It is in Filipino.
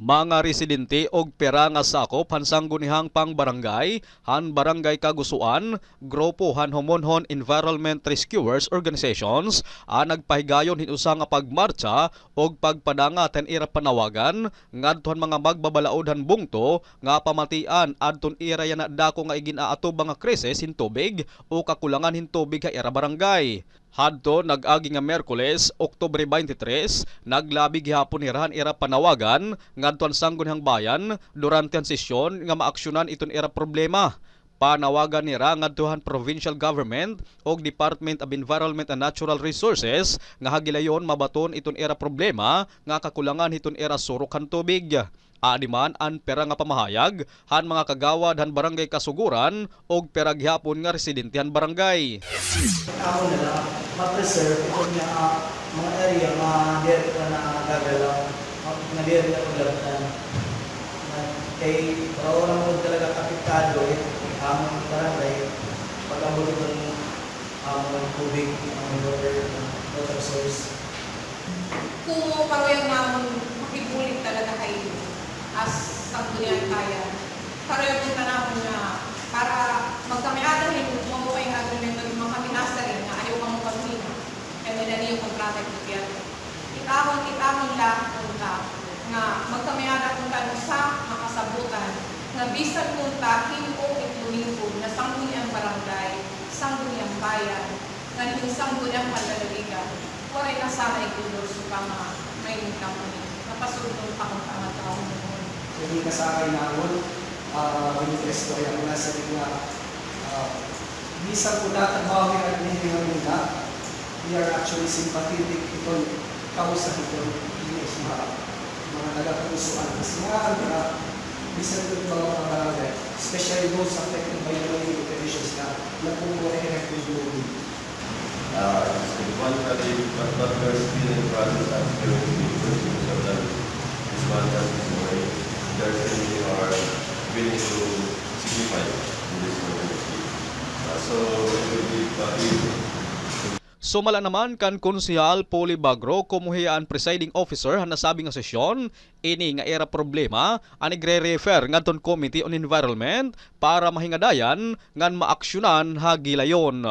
Mga residente og pera nga sakop han sanggunihang pang barangay, han Brgy Cagusoan, grupo han Homonhon Environment Rescuers Organizations nagpahigayon hinusa nga pagmarcha og pagpadanga ten ira panawagan ngadton mga magbabalaod han bungto nga pamatian adton ira yana dako nga iginaatob nga krisis hin tubig o kakulangan hin tubig ha ira barangay. Hadto nag-agi nga Miyerkules, Oktubre 23, naglabi gihapon irahan ira panawagan ngadton sanggunihang bayan durante ang sesyon nga maaksyonan iton ira problema. Panawagan nira ngadtuhan provincial government og Department of Environment and Natural Resources nga hagilayon mabaton iton ira problema nga kakulangan iton ira surok han tubig. Adiman an pera nga pamahayag han mga kagawad han barangay kasuguran og pera gihapon nga residente han barangay. Ako na lang ma-preserve ito nga mga area nga diri pa na gagalaw, nga diri na ulatan. Kay para mo talaga kapitado ang barangay pag-abot ng tubig, ang water source. Kung parang namon makibulit talaga kayo as sanggunian kaya. Pareho din tanawin na para magkamiada rin mo kayo ng agreement ng mga kaminasa rin na ayaw kang pagmina. Kaya nilali yung kontrata kaya. Itahon lang punta nga magkamiada kung tayo sa makasabutan nga bisan punta himo ito na sanggunian barangay, sanggunian bayan, nga yung sanggunian pandalaligan. Waray kasama ikulor sa mga may company. Napasunod pa kung tama-tawang mo. Hindi kasakay namin, interest ko yung nasa nga bisan po natin bawi at hindi namin na we are actually sympathetic itong kausap itong mga nagakagusuan. Kasi nga bisan po mga barangay, especially those affected by the living conditions na napumulay electric building. One project, but we're still in the process of doing the so that this one doesn't worry. Certainly are willing to signify in this community. So it will be Sumala naman kan Konsehal Poli Bagro kumuhian presiding officer han nasabi nga sesyon ini nga era problema ani gre-refer ngadton Committee on Environment para mahingadayan ngan maaksyonan hagilayon.